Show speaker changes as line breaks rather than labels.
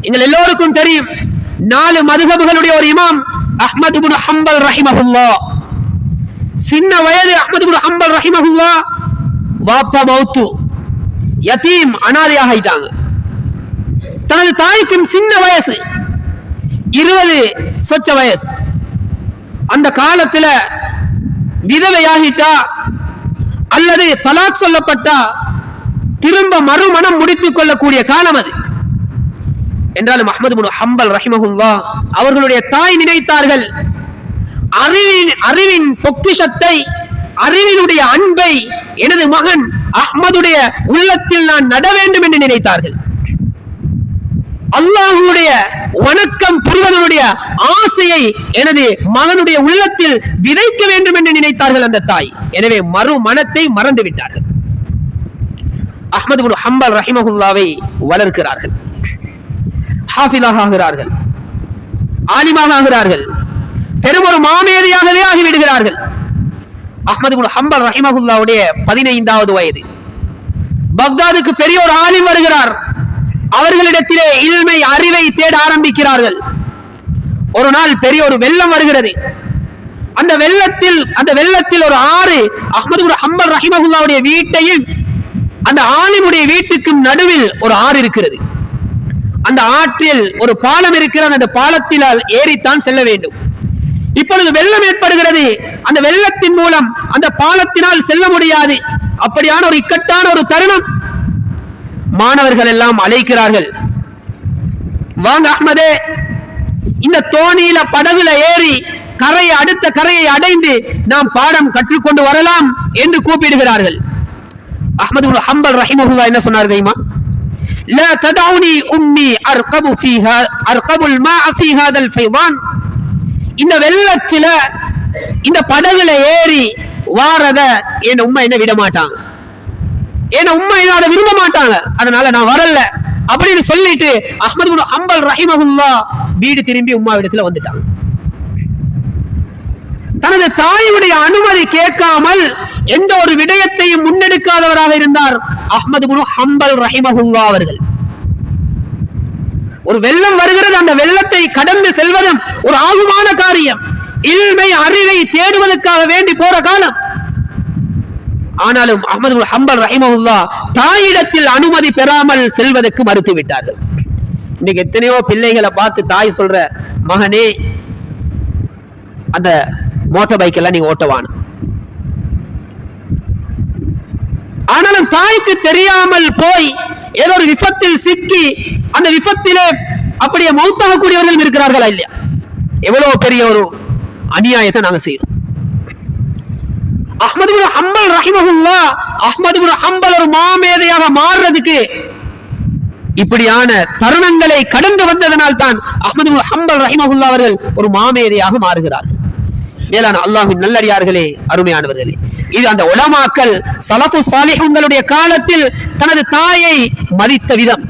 எங்கள் எல்லோருக்கும் தெரியும், 4 மதுஹபுகளுடைய ஒரு இமாம் அஹ்மத் இப்னு ஹம்பல் ரஹிமஹுல்லாஹ். சின்ன வயது அஹ்மத் இப்னு ஹம்பல் ரஹிமஹுல்லாஹ் வாப்பா மௌத்து, யதீம், அனாதையாக ஆயிட்டாங்க. தனது தாய்க்கும் சின்ன வயசு 20 சொச்ச வயசு. அந்த காலத்துல விதவையாகிட்டா அல்லது தலாக் சொல்லப்பட்டா திரும்ப மறுமணம் முடித்துக் கொள்ளக்கூடிய காலம் அது. என்றாலும் அஹ்மத் இப்னு ஹம்பல் ரஹிமஹுல்லாஹ் அவர்களுடைய தாய் நினைத்தார்கள், அறிவின் பொக்கிஷத்தை, அறிவினுடைய அன்பை எனது மகன் அஹ்மதுடைய உள்ளத்தில் நான் நட வேண்டும் என்று நினைத்தார்கள். அல்லாஹ்வுடைய வணக்கம் புரிவதனுடைய ஆசையை எனது மகனுடைய உள்ளத்தில் விதைக்க வேண்டும் என்று நினைத்தார்கள் அந்த தாய். எனவே மறுமணத்தை மறந்து விட்டார்கள். அஹ்மத் இப்னு ஹம்பல் ரஹிமஹுல்லாவை வளர்க்கிறார்கள், ஹாஃபிலாக ஆகிறார்கள், ஆலிமாக ஆகிறார்கள், பெரும் ஒரு மாமேதையாகவே ஆகிவிடுகிறார்கள். அஹ்மத் இப்னு ஹம்பல் ரஹிமஹுல்லாவுடைய 15வது வயது பக்தாதுக்கு பெரிய ஒரு ஆலிம் வருகிறார். அவர்களிடத்திலே இல்மை, அறிவை தேட ஆரம்பிக்கிறார்கள். ஒரு நாள் பெரிய ஒரு வெள்ளம் வருகிறது. அந்த வெள்ளத்தில் ஒரு ஆறு அஹ்மத் இப்னு ஹம்பல் ரஹிமஹுல்லாவுடைய வீட்டையும் அந்த ஆலிமுடைய வீட்டுக்கும் நடுவில் ஒரு ஆறு இருக்கிறது. அந்த ஆற்றில் ஒரு பாலம் இருக்கிறது. அந்த பாலத்தினால் ஏறித்தான் செல்ல வேண்டும். இப்பொழுது வெள்ளம் ஏற்படுகிறது. அந்த வெள்ளத்தின் மூலம் அந்த பாலத்தினால் செல்ல முடியாது. அப்படியான ஒரு இக்கட்டான ஒரு தருணம். மாணவர்கள் எல்லாம் அழைக்கிறார்கள், வாங்க அஹ்மதே, இந்த தோணியில படகுல ஏறி அடுத்த கரையை அடைந்து நாம் பாடம் கற்றுக்கொண்டு வரலாம் என்று கூப்பிடுகிறார்கள். அஹ்மத் இப்னு ஹம்பல் ரஹிமஹுல்லாஹ் என்ன சொன்னார் தெரியுமா? லா ததவுனி உம்மி அர்கபுல் மா ஃபீ ஹாதல் ஃபைதான். இந்த வெள்ளத்தில இந்த படகுல ஏறி வாரத என் உம்மா என்ன விட மாட்டாங்க, என் உம்மா என்னோட விரும்ப மாட்டாங்க, அதனால நான் வரல அப்படின்னு சொல்லிட்டு அஹ்மத் இப்னு ஹம்பல் ரஹிமஹுல்லாஹ் வீடு திரும்பி உம்மா இடத்துல வந்துட்டாங்க. தனது தாயுடைய அனுமதி கேட்காமல் எந்த ஒரு விடயத்தையும் முன்னெடுக்காதவராக இருந்தார் அஹ்மத் இப்னு ஹம்பல் ரஹிமஹுல்லாஹ் அவர்கள். ஒரு வெள்ளம் வருகிறது, அந்த வெள்ளத்தை கடந்து செல்வதும் ஒரு ஆகுமான காரியம். இல்மை, அறிவை தேடுவதற்காக வேண்டி போற காலம். ஆனாலும் அஹ்மத் இப்னு ஹம்பல் ரஹிமஹுல்லாஹ் தாயிடத்தில் அனுமதி பெறாமல் செல்வதற்கு மறுத்து விட்டார்கள். இன்னைக்கு எத்தனையோ பிள்ளைகளை பார்த்து தாய் சொல்ற, மகனே அந்த மோட்டார் பைக் எல்லாம் நீங்க ஓட்டவான. ஆனாலும் தாய்க்கு தெரியாமல் போய் ஏதோ ஒரு விபத்தில் சிக்கி அந்த விபத்திலே அப்படியே மௌத்தாகக்கூடியவர்கள் இருக்கிறார்களா இல்லையா? எவ்வளவு பெரிய ஒரு அநியாயத்தை நாங்க செய்யறோம். அஹ்மத் இப்னு ஹம்பல் ரஹிமஹுல்லாஹ், அஹ்மத் இப்னு ஹம்பல் ஒரு மாமேதையாக மாறுறதுக்கு இப்படியான தருணங்களை கடந்து வந்ததனால் தான் அஹ்மத் இப்னு ஹம்பல் ரஹிமஹுல்லாஹ் அவர்கள் ஒரு மாமேதையாக மாறுகிறார்கள். மேலான அல்லாஹ்வின் நல்லடியார்களே, அருமையானவர்களே, இது அந்த உலமாக்கள் ஸலஃபு ஸாலிஹுன்களுடைய காலத்தில் தனது தாயை மதித்த விதம்.